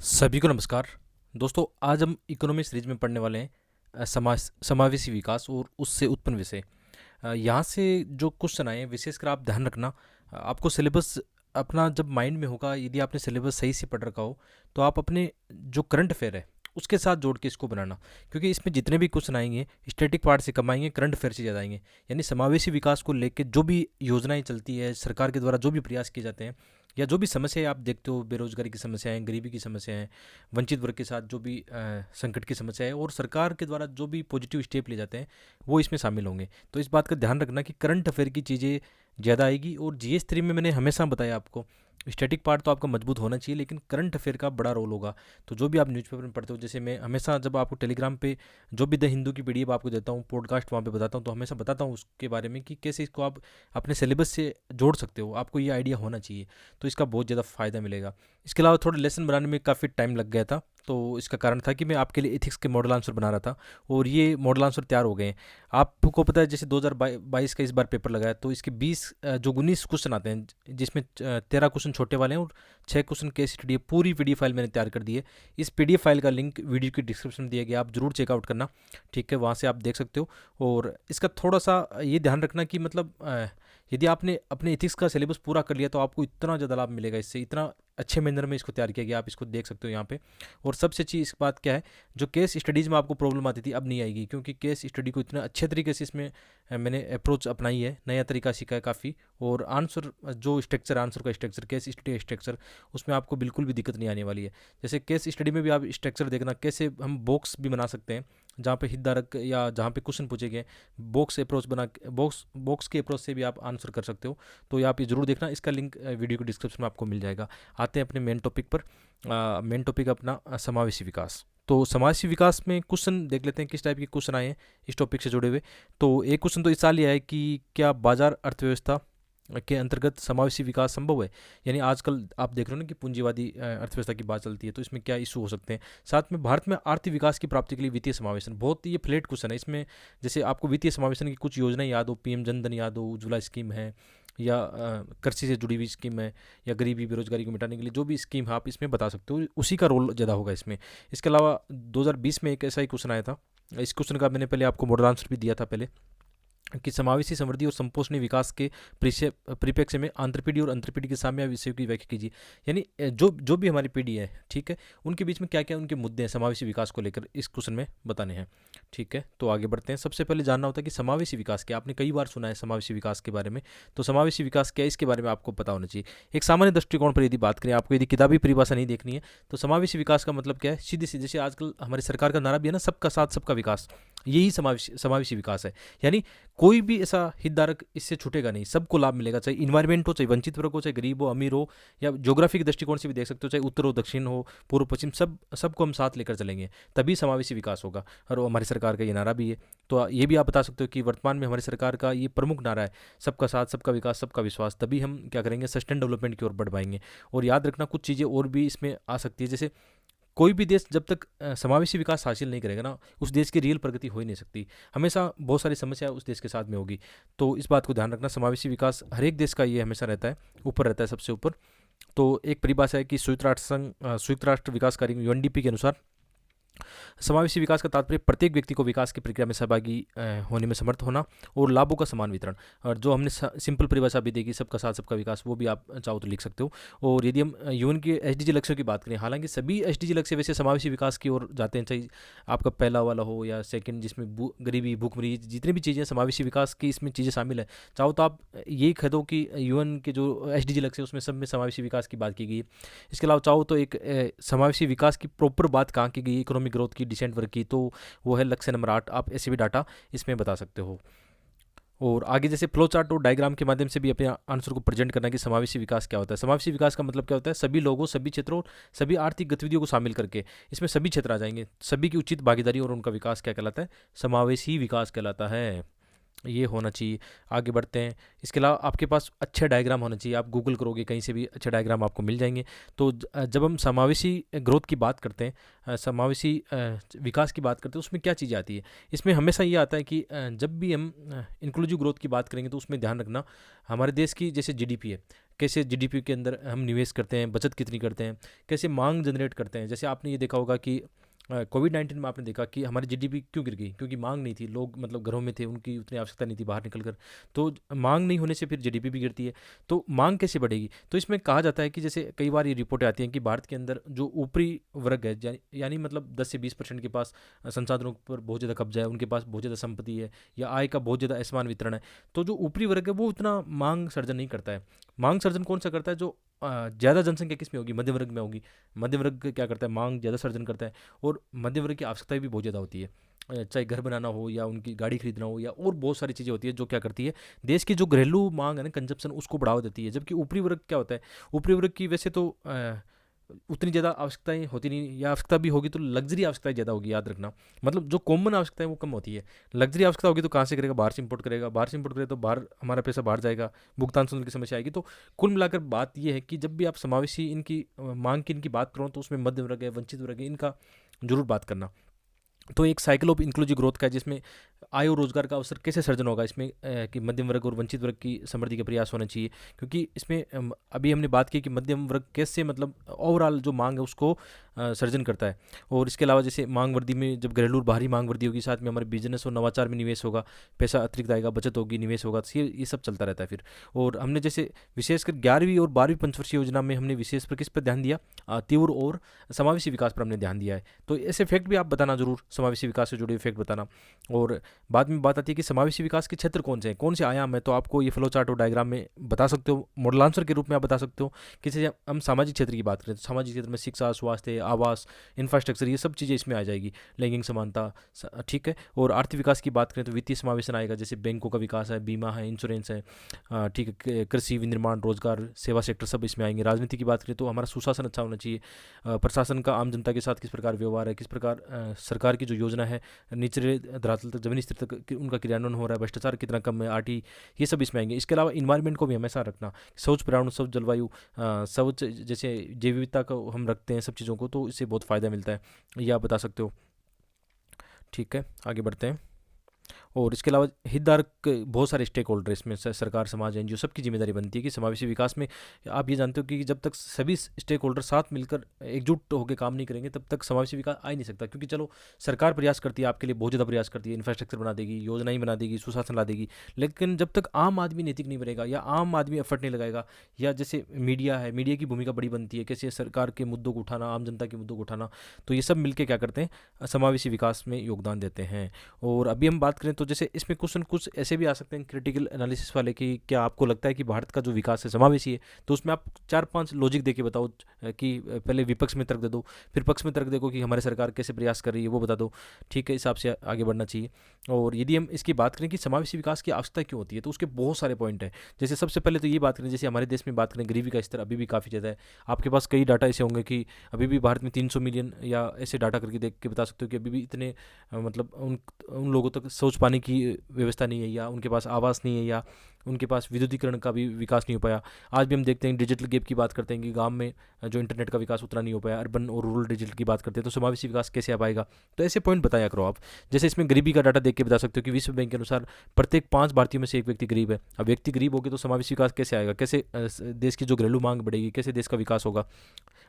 सभी को नमस्कार। दोस्तों, आज हम इकोनॉमी सीरीज में पढ़ने वाले हैं समावेशी विकास और उससे उत्पन्न विषय। यहाँ से जो क्वेश्चन आए हैं, विशेषकर आप ध्यान रखना। आपको सिलेबस अपना जब माइंड में होगा, यदि आपने सिलेबस सही से पढ़ रखा हो तो आप अपने जो करंट अफेयर है उसके साथ जोड़ के इसको बनाना, क्योंकि इसमें जितने भी क्वेश्चन आएंगे स्टैटिक पार्ट से कम आएंगे, करंट अफेयर से ज़्यादा आएंगे। यानी समावेशी विकास को लेकर जो भी योजनाएं चलती है सरकार के द्वारा, जो भी प्रयास किए जाते हैं, या जो भी समस्याएं आप देखते हो, बेरोजगारी की समस्याएं, गरीबी की समस्याएं, वंचित वर्ग के साथ जो भी संकट की समस्या है, और सरकार के द्वारा जो भी पॉजिटिव स्टेप लिए जाते हैं वो इसमें शामिल होंगे। तो इस बात का ध्यान रखना कि करंट अफेयर की चीज़ें ज़्यादा आएगी। और GS3 में मैंने हमेशा बताया आपको, स्टैटिक पार्ट तो आपका मजबूत होना चाहिए, लेकिन करंट अफेयर का बड़ा रोल होगा। तो जो भी आप न्यूज़पेपर में पढ़ते हो, जैसे मैं हमेशा जब आपको टेलीग्राम पे जो भी द हिंदू की PDF आपको देता हूँ, पॉडकास्ट वहाँ पे बताता हूँ, तो हमेशा बताता हूँ उसके बारे में कि कैसे इसको आप अपने सिलेबस से जोड़ सकते हो। आपको ये आइडिया होना चाहिए, तो इसका बहुत ज़्यादा फ़ायदा मिलेगा। इसके अलावा थोड़ा लेसन बनाने में काफ़ी टाइम लग गया था, तो इसका कारण था कि मैं आपके लिए एथिक्स के मॉडल आंसर बना रहा था, और ये मॉडल आंसर तैयार हो गए हैं। आपको पता है, जैसे 2022 का इस बार पेपर लगाया, तो इसके 19 क्वेश्चन आते हैं, जिसमें 13 क्वेश्चन छोटे वाले हैं और 6 क्वेश्चन केस स्टडी है। पूरी PDF फाइल मैंने तैयार कर दी है। इस PDF फाइल का लिंक वीडियो की डिस्क्रिप्शन में दिया गया, आप जरूर चेकआउट करना, ठीक है, वहाँ से आप देख सकते हो। और इसका थोड़ा सा ये ध्यान रखना कि मतलब यदि आपने अपने एथिक्स का सिलेबस पूरा कर लिया तो आपको इतना ज़्यादा लाभ मिलेगा इससे। इतना अच्छे मैनर में इसको तैयार किया गया, आप इसको देख सकते हो यहाँ पे। और सबसे अच्छी इस बात क्या है, जो केस स्टडीज़ में आपको प्रॉब्लम आती थी अब नहीं आएगी, क्योंकि केस स्टडी को इतना अच्छे तरीके से इसमें मैंने अप्रोच अपनाई है, नया तरीका सीखा है काफ़ी। और आंसर जो स्ट्रक्चर, आंसर का स्ट्रक्चर, केस स्टडी स्ट्रक्चर, उसमें आपको बिल्कुल भी दिक्कत नहीं आने वाली है। जैसे केस स्टडी में भी आप स्ट्रक्चर देखना, कैसे हम बॉक्स भी बना सकते हैं, जहाँ पे हितधारक या जहाँ पे क्वेश्चन पूछे गए, बॉक्स अप्रोच बना, बॉक्स के अप्रोच से भी आप आंसर कर सकते हो। तो ये आप ये जरूर देखना, इसका लिंक वीडियो के डिस्क्रिप्शन में आपको मिल जाएगा। आते हैं अपने मेन टॉपिक पर। मेन टॉपिक अपना समावेशी विकास। तो समावेशी विकास में क्वेश्चन देख लेते हैं किस टाइप के क्वेश्चन आए हैं इस टॉपिक से जुड़े हुए। तो एक क्वेश्चन तो इस साल ही आया है कि क्या बाजार अर्थव्यवस्था के अंतर्गत समावेशी विकास संभव है। यानी आजकल आप देख रहे हो ना कि पूंजीवादी अर्थव्यवस्था की बात चलती है, तो इसमें क्या इशू हो सकते हैं। साथ में भारत में आर्थिक विकास की प्राप्ति के लिए वित्तीय समावेशन, बहुत ये फ्लैट क्वेश्चन है। इसमें जैसे आपको वित्तीय समावेशन की कुछ योजनाएं याद हो, PM जनधन याद हो, उज्ज्वला स्कीम है, या कृषि से जुड़ी हुई स्कीम है, या गरीबी बेरोजगारी को मिटाने के लिए जो भी स्कीम है आप इसमें बता सकते हो, उसी का रोल ज़्यादा होगा इसमें। इसके अलावा 2020 में एक ऐसा ही क्वेश्चन आया था। इस क्वेश्चन का मैंने पहले आपको मॉडल आंसर भी दिया था पहले, कि समावेशी समृद्धि और संपोषणीय विकास के परिप्रेक्ष्य में अंतरपीढ़ी और अंतरपीढ़ी के साम्य विषयों की व्याख्या कीजिए। यानी जो भी हमारी पीढ़ी है, ठीक है, उनके बीच में क्या क्या उनके मुद्दे हैं समावेशी विकास को लेकर, इस क्वेश्चन में बताने हैं। ठीक है, तो आगे बढ़ते हैं। सबसे पहले जानना होता है कि समावेशी विकास क्या। आपने कई बार सुना है समावेशी विकास के बारे में, तो समावेशी विकास क्या है इसके बारे में आपको पता होना चाहिए। एक सामान्य दृष्टिकोण पर यदि बात करें, आपको यदि किताबी परिभाषा नहीं देखनी है, तो समावेशी विकास का मतलब क्या है, सीधे सीधे, जैसे आजकल हमारी सरकार का नारा भी है ना, सबका साथ सबका विकास, यही समावेशी विकास है। यानी कोई भी ऐसा हितधारक इससे छूटेगा नहीं, सबको लाभ मिलेगा, चाहे इन्वायरमेंट हो, चाहे वंचित वर्ग हो, चाहे गरीब हो, अमीर हो, या ज्योग्राफी के दृष्टिकोण से भी देख सकते हो, चाहे उत्तर हो, दक्षिण हो, पूर्व पश्चिम, सबको हम साथ लेकर चलेंगे, तभी समावेशी विकास होगा। और हमारी सरकार का ये नारा भी है। तो ये भी आप बता सकते हो कि वर्तमान में हमारी सरकार का ये प्रमुख नारा है, सबका साथ सबका विकास सबका विश्वास, तभी हम क्या करेंगे, सस्टेन डेवलपमेंट की ओर बढ़ पाएंगे। और याद रखना कुछ चीज़ें और भी इसमें आ सकती है, जैसे कोई भी देश जब तक समावेशी विकास हासिल नहीं करेगा ना, उस देश की रियल प्रगति हो ही नहीं सकती। हमेशा बहुत सारी समस्या उस देश के साथ में होगी। तो इस बात को ध्यान रखना, समावेशी विकास हर एक देश का ये हमेशा रहता है, ऊपर रहता है, सबसे ऊपर। तो एक परिभाषा है कि संयुक्त राष्ट्र विकास कार्य UNDP के अनुसार समावेशी विकास का तात्पर्य प्रत्येक व्यक्ति को विकास की प्रक्रिया में सहभागी होने में समर्थ होना, और लाभों का समान वितरण। और जो हमने सिंपल परिभाषा भी देखी, सबका साथ सबका विकास, वो भी आप चाहो तो लिख सकते हो। और यदि हम UN के SDG लक्ष्यों की बात करें, हालांकि सभी SDG लक्ष्य वैसे समावेशी विकास की ओर जाते हैं, चाहे आपका पहला वाला हो या सेकंड, जिसमें गरीबी, भूखमरी, जितनी भी चीज़ें समावेशी विकास की इसमें चीज़ें शामिल है, चाहो तो आप यही कह दो कि UN के जो SDG लक्ष्य है उसमें सब में समावेशी विकास की बात की गई है। इसके अलावा चाहो तो एक समावेशी विकास की प्रॉपर बात कहाँ की गई है, इकोनॉमिक ग्रोथ की, डिसेंट वर्क की, तो वो है लक्ष्य नंबर 8। आप ऐसे भी डाटा इसमें बता सकते हो। और आगे जैसे फ्लो चार्ट और डायग्राम के माध्यम से भी अपने आंसर को प्रेजेंट करना कि समावेशी विकास क्या होता है। समावेशी विकास का मतलब क्या होता है, सभी लोगों, सभी क्षेत्रों, सभी आर्थिक गतिविधियों को शामिल करके, इसमें सभी क्षेत्र आ जाएंगे, सभी की उचित भागीदारी और उनका विकास क्या कहलाता है, समावेशी विकास कहलाता है। ये होना चाहिए। आगे बढ़ते हैं। इसके अलावा आपके पास अच्छे डायग्राम होना चाहिए। आप गूगल करोगे कहीं से भी अच्छे डायग्राम आपको मिल जाएंगे। तो जब हम समावेशी ग्रोथ की बात करते हैं, समावेशी विकास की बात करते हैं, उसमें क्या चीज़ें आती है? इसमें हमेशा ये आता है कि जब भी हम इंक्लूसिव ग्रोथ की बात करेंगे तो उसमें ध्यान रखना हमारे देश की जैसे जीडीपी है, कैसे जीडीपी के अंदर हम निवेश करते हैं, बचत कितनी करते हैं, कैसे मांग जनरेट करते हैं। जैसे आपने ये देखा होगा कि कोविड-19 में आपने देखा कि हमारी जीडीपी क्यों गिर गई? क्योंकि माँग नहीं थी, लोग मतलब घरों में थे, उनकी उतनी आवश्यकता नहीं थी बाहर निकल कर। तो माँग नहीं होने से फिर जीडीपी भी गिरती है। तो माँग कैसे बढ़ेगी? तो इसमें कहा जाता है कि जैसे कई बार ये रिपोर्टें आती हैं कि भारत के अंदर जो ऊपरी वर्ग है, यानी मतलब 10 से 20% के पास संसाधनों पर बहुत ज़्यादा कब्ज़ा है, उनके पास बहुत ज़्यादा संपत्ति है या आय का बहुत ज़्यादा असमान वितरण है। तो जो ऊपरी वर्ग है वो उतना माँग सर्जन नहीं करता है। माँग सर्जन कौन-सा करता है? जो ज़्यादा जनसंख्या किस में होगी? मध्य वर्ग में होगी। मध्य वर्ग क्या करता है? माँग ज़्यादा सर्जन करता है। और मध्य वर्ग की आवश्यकताएं भी बहुत ज़्यादा होती है, चाहे घर बनाना हो या उनकी गाड़ी खरीदना हो या और बहुत सारी चीज़ें होती है जो क्या करती है, देश की जो घरेलू मांग है ना, कंजप्शन, उसको बढ़ावा देती है। जबकि ऊपरी वर्ग क्या होता है? ऊपरी वर्ग की वैसे तो उतनी ज़्यादा आवश्यकताएं होती नहीं, या आवश्यकता भी होगी तो लग्जरी आवश्यकताएं ज़्यादा होगी, याद रखना। मतलब जो कॉमन आवश्यकताएं वो कम होती है। लग्जरी आवश्यकता होगी तो कहाँ से करेगा? बाहर से इंपोर्ट करेगा। बाहर से इंपोर्ट करेगा तो बाहर हमारा पैसा बाहर जाएगा, भुगतान संतुलन की समस्या आएगी। तो कुल मिलाकर बात यह है कि जब भी आप समावेशी इनकी मांग की इनकी बात करो तो उसमें मध्य वर्ग है, वंचित वर्ग है, इनका जरूर बात करना। तो एक साइकिल ऑफ इंक्लूसिव ग्रोथ का है जिसमें आय और रोजगार का अवसर कैसे सर्जन होगा इसमें, कि मध्यम वर्ग और वंचित वर्ग की समृद्धि का प्रयास होना चाहिए। क्योंकि इसमें अभी हमने बात की कि मध्यम वर्ग कैसे मतलब ओवरऑल जो मांग है उसको सर्जन करता है। और इसके अलावा जैसे मांग वृद्धि में जब घरेलू और बाहरी मांग वृद्धि होगी, साथ में हमारे बिजनेस और नवाचार में निवेश होगा, पैसा अतिरिक्त आएगा, बचत होगी, निवेश होगा, तो ये सब चलता रहता है फिर। और हमने जैसे विशेषकर 11वीं और 12वीं पंचवर्षीय योजना में हमने विशेष पर किस पर ध्यान दिया? तीव्र और समावेशी विकास पर हमने ध्यान दिया है। तो ऐसे फैक्ट भी आप बताना जरूर, समावेशी विकास से जुड़े इफेक्ट बताना। और बाद में बात आती है कि समावेशी विकास के क्षेत्र कौन से हैं, कौन से आयाम है, तो आपको ये फ्लो चार्ट और डायग्राम में बता सकते हो, मॉडल आंसर के रूप में आप बता सकते हो। किसी हम सामाजिक क्षेत्र की बात करें तो सामाजिक क्षेत्र में शिक्षा, स्वास्थ्य, आवास, इंफ्रास्ट्रक्चर, ये सब चीज़ें इसमें आ जाएगी। लैंगिक समानता, ठीक है। और आर्थिक विकास की बात करें तो वित्तीय समावेशन आएगा, जैसे बैंकों का विकास है, बीमा है, इंश्योरेंस है, ठीक है, कृषि, विनिर्माण, रोजगार, सेवा सेक्टर, सब इसमें आएंगे। राजनीति की बात करें तो हमारा सुशासन अच्छा होना चाहिए, प्रशासन का आम जनता के साथ किस प्रकार व्यवहार है, किस प्रकार सरकार की जो योजना है निचले धरातल तक, जमीनी स्तर तक उनका क्रियान्वयन हो रहा है, भ्रष्टाचार कितना कम है, आरटी, ये सब इसमें आएंगे। इसके अलावा इन्वायरमेंट को भी हमेशा रखना, स्वच्छ पर्यावरण, स्वच्छ जलवायु, स्वच्छ जैसे जैव विविधता को हम रखते हैं सब चीज़ों को, तो इससे बहुत फ़ायदा मिलता है, ये आप बता सकते हो। ठीक है, आगे बढ़ते हैं। और इसके अलावा हितधारक बहुत सारे स्टेक होल्डर इसमें सरकार, समाज, एनजीओ, सबकी जिम्मेदारी बनती है कि समावेशी विकास में आप ये जानते हो कि जब तक सभी स्टेक होल्डर साथ मिलकर एकजुट होकर काम नहीं करेंगे तब तक समावेशी विकास आ ही नहीं सकता। क्योंकि चलो सरकार प्रयास करती है, आपके लिए बहुत ज़्यादा प्रयास करती है, इंफ्रास्ट्रक्चर बना देगी, योजनाएं बना देगी, सुशासन ला देगी, लेकिन जब तक आम आदमी नैतिक नहीं बनेगा या आम आदमी एफर्ट नहीं लगाएगा, या जैसे मीडिया है, मीडिया की भूमिका बड़ी बनती है, कैसे सरकार के मुद्दों को उठाना, आम जनता के मुद्दों को उठाना, तो ये सब मिलकर क्या करते हैं, समावेशी विकास में योगदान देते हैं। और अभी हम बात करें तो जैसे इसमें क्वेश्चन कुछ ऐसे भी आ सकते हैं क्रिटिकल एनालिसिस वाले कि क्या आपको लगता है कि भारत का जो विकास है समावेशी है? तो उसमें आप 4-5 लॉजिक दे के बताओ, कि पहले विपक्ष में तर्क दे दो, फिर पक्ष में तर्क देखो कि हमारी सरकार कैसे प्रयास कर रही है, वो बता दो। ठीक है, इस हिसाब से आगे बढ़ना चाहिए। और यदि हम इसकी बात करें कि समावेशी विकास की आवश्यकता क्यों होती है, तो उसके बहुत सारे पॉइंट हैं। जैसे सबसे पहले तो ये बात करें, जैसे हमारे देश में बात करें, गरीबी का स्तर अभी भी काफ़ी ज़्यादा है। आपके पास कई डाटा ऐसे होंगे कि अभी भी भारत में 300 मिलियन या ऐसे डाटा करके देख के बता सकते हो कि अभी भी इतने मतलब उन लोगों तक शौच पानी की व्यवस्था नहीं है, या उनके पास आवास नहीं है, या उनके पास विद्युतीकरण का भी विकास नहीं हो पाया। आज भी हम देखते हैं डिजिटल गैप की बात करते हैं कि गांव में जो इंटरनेट का विकास उतना नहीं हो पाया। अर्बन और रूरल डिजिटल की बात करते हैं तो समावेशी विकास कैसे आ पाएगा? तो ऐसे पॉइंट बताया करो आप। जैसे इसमें गरीबी का डाटा देख के बता सकते हो कि विश्व बैंक के अनुसार प्रत्येक 5 भारतीयों में से एक व्यक्ति गरीब है। अब व्यक्ति गरीब होगी तो समावेशी विकास कैसे आएगा? कैसे देश की जो घरेलू मांग बढ़ेगी, कैसे देश का विकास होगा?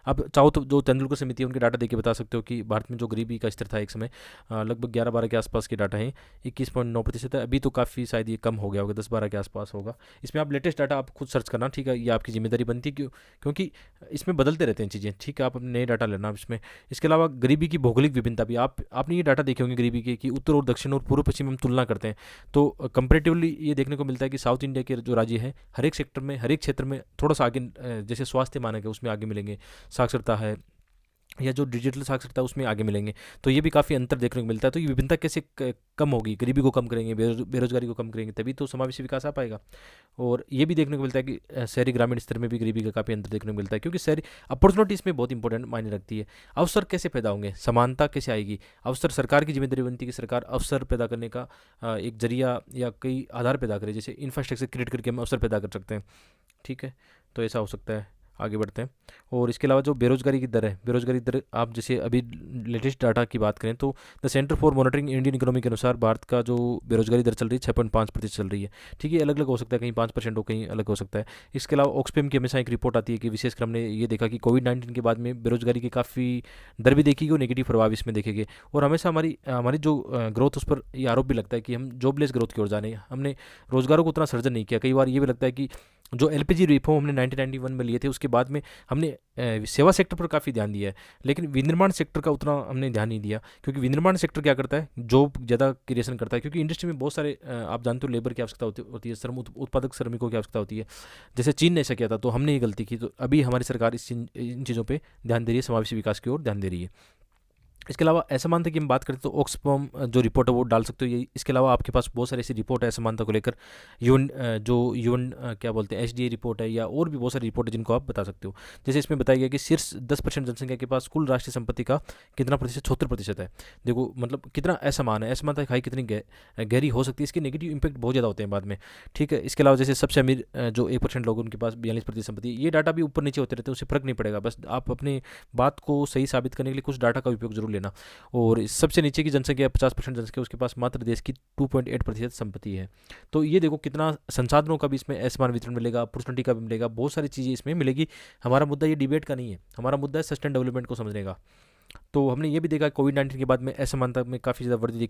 अब चाहो तो जो तेंदुलकर समिति है उनके डाटा देख के बता सकते हो कि भारत में जो गरीबी का स्तर था एक समय, लगभग 11-12 के आसपास के डाटा हैं, 21.9% है। अभी तो काफ़ी शायद ये कम हो गया होगा, 10-12 के आसपास होगा। इसमें आप लेटेस्ट डाटा आप खुद सर्च करना, ठीक है, ये आपकी जिम्मेदारी बनती है, क्योंकि इसमें बदलते रहते हैं चीज़ें, ठीक है, आप अपने नए डाटा लेना इसमें। इसके अलावा गरीबी की भौगोलिक विभिन्नता भी आपने ये डाटा देखे होंगे गरीबी के, कि उत्तर और दक्षिण और पूर्व पश्चिम में हम तुलना करते हैं तो कंपेरेटिवली ये देखने को मिलता है कि साउथ इंडिया के जो राज्य हैं हर एक सेक्टर में, हर एक क्षेत्र में थोड़ा सा आगे, जैसे स्वास्थ्य मानक है उसमें आगे मिलेंगे, साक्षरता है, या जो डिजिटल साक्षरता है उसमें आगे मिलेंगे। तो ये भी काफ़ी अंतर देखने को मिलता है। तो ये विभिन्नता कैसे कम होगी, गरीबी को कम करेंगे, बेरोजगारी को कम करेंगे, तभी तो समावेशी विकास आ पाएगा। और ये भी देखने को मिलता है कि शहरी ग्रामीण स्तर में भी गरीबी का काफ़ी अंतर देखने को मिलता है, क्योंकि शहरी अपॉर्चुनिटी इसमें बहुत इंपॉर्टेंट मायने रखती है। अवसर कैसे पैदा होंगे, समानता कैसे आएगी, अवसर सरकार की जिम्मेदारी बनती है कि सरकार अवसर पैदा करने का एक जरिया या कई आधार पैदा करे, जैसे इंफ्रास्ट्रक्चर क्रिएट करके हम अवसर पैदा कर सकते हैं। ठीक है, तो ऐसा हो सकता है। आगे बढ़ते हैं। और इसके अलावा जो बेरोजगारी की दर है, बेरोजगारी दर आप जैसे अभी लेटेस्ट डाटा की बात करें तो the centre for monitoring Indian economy के अनुसार भारत का जो बेरोजगारी दर चल रही है 6.5% चल रही है। ठीक है, अलग अलग हो सकता है, कहीं 5% हो, कहीं अलग हो सकता है। इसके अलावा ऑक्सफैम की हमेशा एक रिपोर्ट आती है कि विशेषकर हमने ये देखा कि कोविड-19 के बाद में बेरोजगारी की काफ़ी दर भी देखी गई और नेगेटिव प्रभाव इसमें देखे गए। और हमेशा हमारी हमारी जो ग्रोथ, उस पर ये आरोप भी लगता है कि हम जॉबलेस ग्रोथ की ओर जा रहे हैं, हमने रोजगारों को उतना सर्जन नहीं किया। कई बार ये भी लगता है कि जो एलपीजी रिफॉर्म हमने 1991 में लिए थे, उसके बाद में हमने सेवा सेक्टर पर काफ़ी ध्यान दिया है, लेकिन विनिर्माण सेक्टर का उतना हमने ध्यान नहीं दिया। क्योंकि विनिर्माण सेक्टर क्या करता है, जॉब ज़्यादा क्रिएशन करता है, क्योंकि इंडस्ट्री में बहुत सारे आप जानते हो लेबर की आवश्यकता होती है, उत्पादक श्रमिकों की आवश्यकता होती है। जैसे चीन ने ऐसा किया था, तो हमने ये गलती की, तो अभी हमारी सरकार इन चीज़ों पर ध्यान दे रही है, समावेशी विकास की ओर ध्यान दे रही है। इसके अलावा असमानता की हम बात करें तो ऑक्सफैम जो रिपोर्ट है वो डाल सकते हो ये। इसके अलावा आपके पास बहुत सारी ऐसी रिपोर्ट है असमानता को लेकर, यूएन क्या बोलते हैं, एचडीए रिपोर्ट है, या और भी बहुत सारी रिपोर्ट है जिनको आप बता सकते हो। जैसे इसमें बताया गया कि शीर्ष 10% जनसंख्या के पास कुल राष्ट्रीय संपत्ति का कितना प्रतिशत, 76% है। देखो मतलब कितना असमान है, असमानता खाई कितनी गहरी हो सकती है, इसके नेगेटिव इंपैक्ट बहुत ज़्यादा होते हैं बाद में। ठीक है, इसके अलावा जैसे सबसे अमीर जो 1% लोग, उनके पास 42% संपत्ति, ये डाटा भी ऊपर नीचे होते रहते हैं, उससे फर्क नहीं पड़ेगा। बस आप अपनी बात को सही साबित करने के लिए कुछ डाटा का उपयोग जरूर लेना। और सबसे नीचे की जनसंख्या 50% जनसंख्या, उसके पास मात्र देश की 2.8% संपत्ति है। तो ये देखो कितना संसाधनों का भी इसमें असमान वितरण मिलेगा, अपॉर्चुनिटी का भी मिलेगा, बहुत सारी चीज़ें इसमें मिलेगी। हमारा मुद्दा ये डिबेट का नहीं है, हमारा मुद्दा है सस्टेन डेवलपमेंट को समझने का। तो हमने ये भी देखा कोविड-19 के बाद में असमानता में काफ़ी ज़्यादा वृद्धि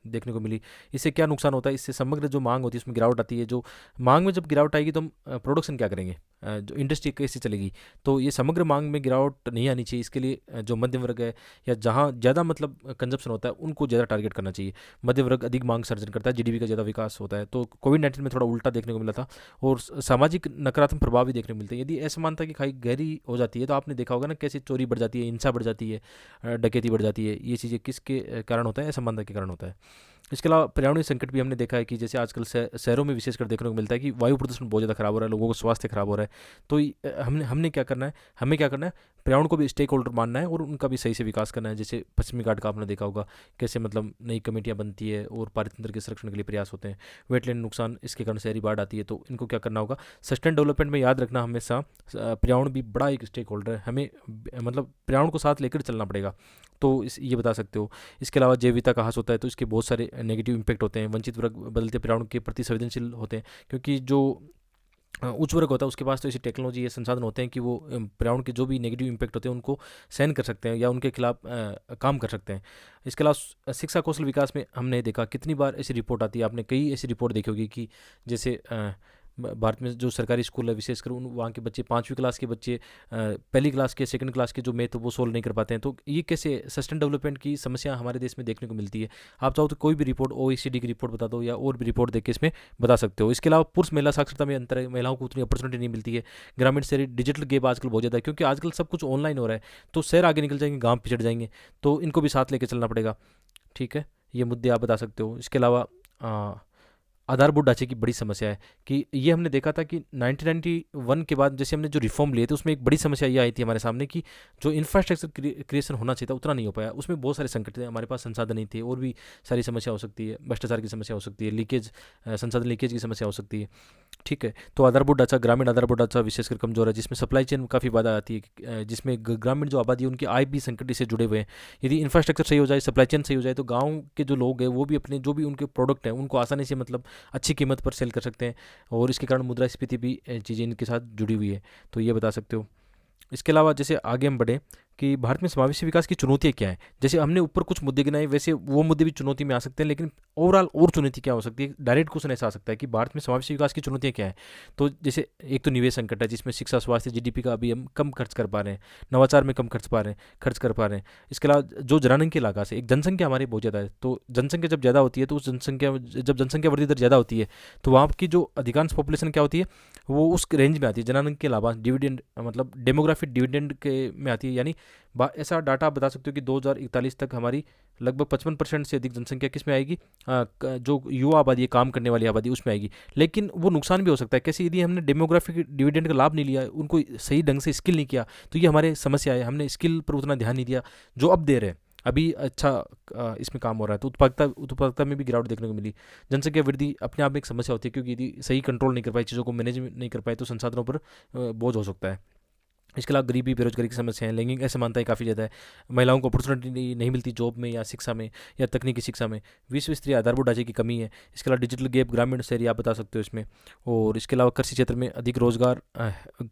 देखने को मिली। इससे क्या नुकसान होता है, इससे समग्र जो मांग होती है उसमें गिरावट आती है। जो मांग में जब गिरावट आएगी तो हम प्रोडक्शन क्या करेंगे, जो इंडस्ट्री कैसे चलेगी। तो ये समग्र मांग में गिरावट नहीं आनी चाहिए। इसके लिए जो मध्यम वर्ग है या जहाँ ज़्यादा मतलब कंजप्शन होता है, उनको ज़्यादा टारगेट करना चाहिए। मध्य वर्ग अधिक मांग सर्जन करता है, जीडीपी का ज़्यादा विकास होता है। तो कोविड-19 में थोड़ा उल्टा देखने को मिला था, और सामाजिक नकारात्मक प्रभाव भी देखने को मिलते हैं। यदि असमानता की खाई गहरी हो जाती है तो आपने देखा होगा ना, कैसे चोरी बढ़ जाती है, हिंसा बढ़ जाती है, डकैती बढ़ जाती है। ये चीज़ें किसके कारण होता है, असमानता के कारण होता है। इसके अलावा पर्यावरणीय संकट भी हमने देखा है कि जैसे आजकल शहरों में विशेषकर देखने को मिलता है कि वायु प्रदूषण बहुत ज़्यादा खराब हो रहा है, लोगों को स्वास्थ्य खराब हो रहा है। तो हमने क्या करना है, हमें क्या करना है, पर्यावरण को भी स्टेक होल्डर मानना है और उनका भी सही से विकास करना है। जैसे पश्चिमी घाट का आपने देखा होगा, कैसे मतलब नई कमेटियाँ बनती है और पारितंत्र के संरक्षण के लिए प्रयास होते हैं। वेटलैंड नुकसान, इसके कारण शहरी बाढ़ आती है। तो इनको क्या करना होगा, सस्टेन डेवलपमेंट में याद रखना हमेशा पर्यावरण भी बड़ा एक स्टेक होल्डर है, हमें मतलब पर्यावरण को साथ लेकर चलना पड़ेगा। तो ये बता सकते हो। इसके अलावा जैव विविधता का ह्रास होता है, तो इसके बहुत सारे नेगेटिव इम्पैक्ट होते हैं। वंचित वर्ग बदलते पर्यावरण के प्रति संवेदनशील होते हैं, क्योंकि जो उच्च वर्ग होता है उसके पास तो ऐसी टेक्नोलॉजी या संसाधन होते हैं कि वो पर्यावरण के जो भी नेगेटिव इम्पैक्ट होते हैं उनको सहन कर सकते हैं या उनके खिलाफ काम कर सकते हैं। इसके अलावा शिक्षा कौशल विकास में हमने देखा कितनी बार ऐसी रिपोर्ट आती है, आपने कई ऐसी रिपोर्ट देखी होगी कि जैसे भारत में जो सरकारी स्कूल है, विशेषकर वहाँ के बच्चे 5वीं क्लास के बच्चे पहली क्लास के सेकंड क्लास के जो मैथ वो सोल्व नहीं कर पाते हैं। तो ये कैसे सस्टेन डेवलपमेंट की समस्या हमारे देश में देखने को मिलती है। आप चाहो तो कोई भी रिपोर्ट, OECD की रिपोर्ट बता दो या और भी रिपोर्ट देख के इसमें बता सकते हो। इसके अलावा पुरुष महिला साक्षरता में अंतर है, महिलाओं को उतनी अपॉर्चुनिटी नहीं मिलती है। ग्रामीण शहरी डिजिटल गैप आजकल बहुत ज़्यादा है, क्योंकि आजकल सब कुछ ऑनलाइन हो रहा है। तो शहर आगे निकल जाएंगे, गाँव पिछड़ जाएंगे, तो इनको भी साथ लेके चलना पड़ेगा। ठीक है, ये मुद्दे आप बता सकते हो। इसके अलावा आधारभूत ढांचे की बड़ी समस्या है कि ये हमने देखा था कि 1991 के बाद जैसे हमने जो रिफॉर्म लिए थे उसमें एक बड़ी समस्या ये आई थी हमारे सामने कि जो इंफ्रास्ट्रक्चर क्रिएशन होना चाहिए था उतना नहीं हो पाया। उसमें बहुत सारे संकट थे, हमारे पास संसाधन नहीं थे, और भी सारी समस्या हो सकती है, भ्रष्टाचार की समस्या हो सकती है, लीकेज, संसाधन लीकेज की समस्या हो सकती है। ठीक है, तो आधारभूत ढांचा, ग्रामीण आधारभूत ढांचा विशेषकर कमजोर है, जिसमें सप्लाई चेन में काफ़ी बाधा आती है, जिसमें ग्रामीण जो आबादी है उनकी आय भी संकट से जुड़े हुए हैं। यदि इंफ्रास्ट्रक्चर सही हो जाए, सप्लाई चेन सही हो जाए, तो गाँव के जो लोग हैं वो भी अपने जो भी उनके प्रोडक्ट हैं उनको आसानी से मतलब अच्छी कीमत पर सेल कर सकते हैं, और इसके कारण मुद्रास्फीति भी चीज़ें इनके साथ जुड़ी हुई है। तो ये बता सकते हो। इसके अलावा जैसे आगे हम बढ़ें कि भारत में समावेशी विकास की चुनौतियाँ क्या हैं। जैसे हमने ऊपर कुछ मुद्दे गिनाए, वैसे वो मुद्दे भी चुनौती में आ सकते हैं, लेकिन ओवरऑल और चुनौती क्या हो सकती है, डायरेक्ट क्वेश्चन ऐसा आ सकता है कि भारत में समावेशी विकास की चुनौतियाँ क्या है। तो जैसे एक तो निवेश संकट है, जिसमें शिक्षा, स्वास्थ्य, जीडीपी का अभी हम कम खर्च कर पा रहे हैं, नवाचार में कम खर्च कर पा रहे हैं। इसके अलावा जो जनसंख्या लागत है, एक जनसंख्या हमारी बहुत ज़्यादा है, तो जनसंख्या जब ज़्यादा होती है तो जब जनसंख्या वृद्धि दर ज़्यादा होती है तो वहाँ की जो अधिकांश पॉपुलेशन क्या होती है वो उस रेंज में आती है, जनसंख्या के अलावा डिविडेंड मतलब डेमोग्राफिक डिविडेंड के में आती है, यानी ऐसा डाटा आप बता सकते हो कि 2041 तक हमारी लगभग 55% से अधिक जनसंख्या किस में आएगी, जो युवा आबादी है, काम करने वाली आबादी, उसमें आएगी। लेकिन वो नुकसान भी हो सकता है। कैसे? यदि हमने डेमोग्राफिक डिविडेंड का लाभ नहीं लिया, उनको सही ढंग से स्किल नहीं किया, तो ये हमारे समस्या है। हमने स्किल पर उतना ध्यान नहीं दिया जो अब दे रहे हैं। अभी अच्छा इसमें काम हो रहा है, तो उत्पादकता में भी गिरावट देखने को मिली। जनसंख्या वृद्धि अपने आप में एक समस्या होती है, क्योंकि यदि सही कंट्रोल नहीं कर पाए, चीज़ों को मैनेज नहीं कर पाए, तो संसाधनों पर बोझ हो सकता है। इसके अलावा गरीबी, बेरोजगारी की समस्या है, लैंगिक असमानताएं काफ़ी ज़्यादा है। महिलाओं को अपॉर्चुनिटी नहीं मिलती जॉब में या शिक्षा में या तकनीकी शिक्षा में। विश्व स्तरीय आधारभूत ढांचे की कमी है। इसके अलावा डिजिटल गैप, ग्रामीण शहरी, आप बता सकते हो इसमें। और इसके अलावा कृषि क्षेत्र में अधिक रोजगार,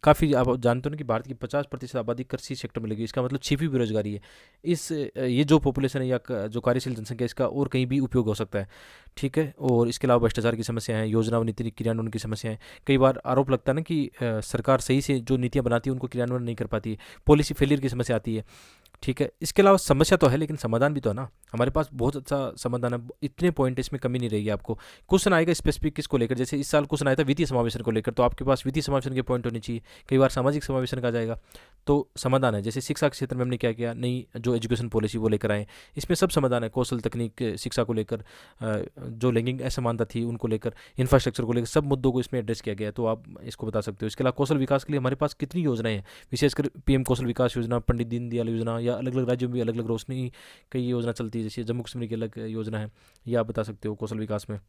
काफ़ी आप जानते हो ना कि भारत की 50% आबादी कृषि सेक्टर में लगी। इसका मतलब छिपी बेरोजगारी है। ये जो पॉपुलेशन है या जो कार्यशील जनसंख्या, इसका और कहीं भी उपयोग हो सकता है। ठीक है। और इसके अलावा भ्रष्टाचार की समस्या है, योजना और नीति क्रियान्वयन की समस्या है। कई बार आरोप लगता है ना कि सरकार सही से जो नीतियाँ बनाती है उनको क्रियान्वयन नहीं कर पाती है, पॉलिसी फेलियर की समस्या आती है। ठीक है। इसके अलावा समस्या तो है, लेकिन समाधान भी तो है ना। हमारे पास बहुत अच्छा समाधान है, इतने पॉइंट इसमें कमी नहीं रहेगी आपको। क्वेश्चन आएगा स्पेसिफिक किसको लेकर, जैसे इस साल क्वेश्चन आया था वित्तीय समावेशन को लेकर, तो आपके पास वित्तीय समावेशन के पॉइंट होने चाहिए। कई बार सामाजिक समावेशन का आ जाएगा, तो समाधान है। जैसे शिक्षा के क्षेत्र में हमने क्या किया, नई जो एजुकेशन पॉलिसी वो लेकर आए, इसमें सब समाधान है। कौशल, तकनीक, शिक्षा को लेकर, जो लैंगिक असमानता थी उनको लेकर, इंफ्रास्ट्रक्चर को लेकर, सब मुद्दों को इसमें एड्रेस किया गया है, तो आप इसको बता सकते हो। इसके अलावा कौशल विकास के लिए हमारे पास कितनी योजनाएं हैं, विशेषकर पीएम कौशल विकास योजना, पंडित दीनदयाल योजना, या अलग अलग राज्यों में भी अलग अलग रोशनी कई योजना चलती है, जैसे जम्मू कश्मीर की अलग योजना है, ये आप बता सकते हो कौशल विकास में।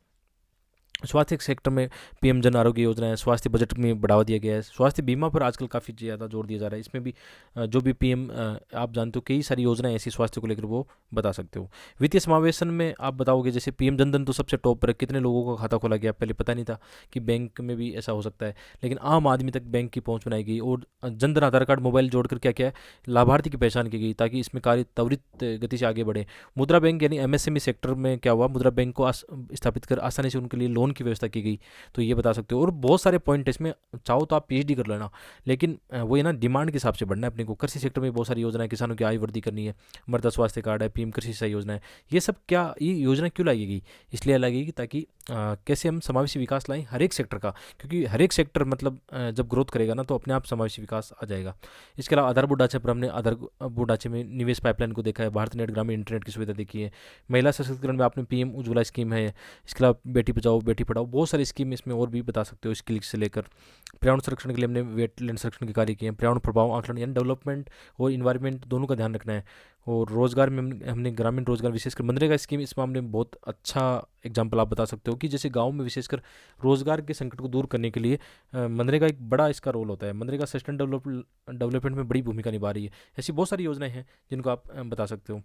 स्वास्थ्य सेक्टर में पीएम जन आरोग्य योजना है, स्वास्थ्य बजट में बढ़ावा दिया गया है। स्वास्थ्य बीमा पर आजकल काफ़ी ज़्यादा जोर दिया जा रहा है, इसमें भी जो भी पीएम, आप जानते हो कई सारी योजनाएं ऐसी स्वास्थ्य को लेकर, वो बता सकते हो। वित्तीय समावेशन में आप बताओगे, जैसे पीएम जनधन तो सबसे टॉप पर है, कितने लोगों का खाता खोला गया, पहले पता नहीं था कि बैंक में भी ऐसा हो सकता है, लेकिन आम आदमी तक बैंक की पहुँच बनाई गई। और जनधन आधार कार्ड, मोबाइल जोड़कर क्या क्या है, लाभार्थी की पहचान की गई, ताकि इसमें कार्य त्वरित गति से आगे बढ़े। मुद्रा बैंक यानी एमएसएमई सेक्टर में क्या हुआ, मुद्रा बैंक को स्थापित कर आसानी से उनके लिए लोन की व्यवस्था की गई, तो ये बता सकते हो। और बहुत सारे पॉइंट इसमें, चाहो तो आप पीएचडी कर लेना, लेकिन वो ये ना डिमांड के हिसाब से बढ़ना है अपने को। कृषि सेक्टर में बहुत सारी योजना है, किसानों की आय वृद्धि करनी है, मृदा स्वास्थ्य कार्ड है, पीएम कृषि सिंचाई योजना है। ये सब क्या, ये योजना क्यों लाई गई? इसलिए लाई गई ताकि कैसे हम समावेशी विकास लाएं हर एक सेक्टर का, क्योंकि हर एक सेक्टर मतलब जब ग्रोथ करेगा ना, तो अपने आप समावेशी विकास आ जाएगा। इसके अलावा आधारभूत ढांचे पर हमने आधारभूत ढांचे में निवेश पाइपलाइन को देखा है, भारत नेट ग्रामीण इंटरनेट की सुविधा देखी है। महिला सशक्तिकरण में आपने पीएम उज्ज्वला स्कीम है। इसके अलावा बेटी बचाओ बेटी पढ़ाओ, बहुत सारी स्कीम इसमें और भी बता सकते हो, स्किल से लेकर। पर्यावरण संरक्षण के लिए हमने वेटलैंड संरक्षण के कार्य किए हैं। पर्यावरण प्रभाव आकलन यानी डेवलपमेंट और इन्वायरमेंट दोनों का ध्यान रखना है। और रोजगार में हमने ग्रामीण रोजगार, विशेषकर मनरेगा स्कीम इस मामले में बहुत अच्छा एग्जाम्पल आप बता सकते हो, कि जैसे गांव में विशेषकर रोजगार के संकट को दूर करने के लिए मनरेगा एक बड़ा इसका रोल होता है। मनरेगा सस्टेन डेवलपमेंट में बड़ी भूमिका निभा रही है। ऐसी बहुत सारी योजनाएं हैं जिनको आप बता सकते हो।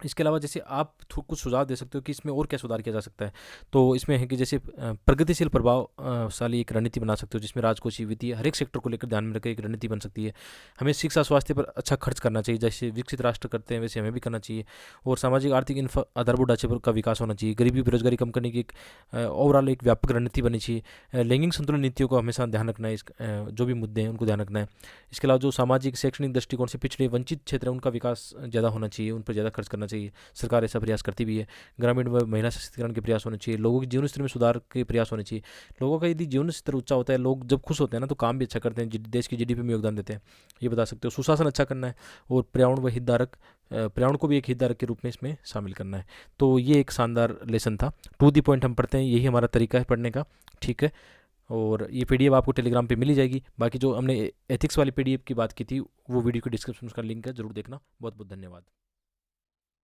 इसके अलावा जैसे आप कुछ सुझाव दे सकते हो कि इसमें और क्या सुधार किया जा सकता है, तो इसमें है कि जैसे प्रगतिशील प्रभावशाली एक रणनीति बना सकते हो, जिसमें राजकोषीय, वित्तीय, हर एक सेक्टर को लेकर ध्यान में रखकर एक रणनीति बन सकती है। हमें शिक्षा स्वास्थ्य पर अच्छा खर्च करना चाहिए, जैसे विकसित राष्ट्र करते हैं वैसे हमें भी करना चाहिए। और सामाजिक आर्थिक आधारभूत ढांचे पर का विकास होना चाहिए। गरीबी बेरोजगारी कम करने की एक ओवरऑल एक व्यापक रणनीति बनी चाहिए। लैंगिक संतुलन नीतियों को हमेशा ध्यान रखना है, जो भी मुद्दे हैं उनको ध्यान रखना है। इसके अलावा जो सामाजिक शैक्षणिक दृष्टिकोण से पिछड़े वंचित क्षेत्र है, उनका विकास ज़्यादा होना चाहिए, उन पर ज़्यादा खर्च करना चाहिए। सरकार ऐसा प्रयास करती भी है। ग्रामीण व महिला सशक्तिकरण के प्रयास होने चाहिए। लोगों के जीवन स्तर में सुधार के प्रयास होने चाहिए। लोगों का यदि जीवन स्तर ऊंचा होता है, लोग जब खुश होते हैं ना, तो काम भी अच्छा करते हैं, देश की जीडीपी में योगदान देते हैं, ये बता सकते हो। सुशासन अच्छा करना है, और पर्यावरण व हितधारक, पर्यावरण को भी एक हितधारक के रूप में इसमें शामिल करना है। तो ये एक शानदार लेसन था। टू दी पॉइंट हम पढ़ते हैं, यही हमारा तरीका है पढ़ने का। ठीक है। और ये पीडीएफ आपको टेलीग्राम पे मिल जाएगी। बाकी जो हमने एथिक्स वाली पीडीएफ की बात की थी, वो वीडियो के डिस्क्रिप्शन में उसका लिंक है, जरूर देखना। बहुत बहुत धन्यवाद।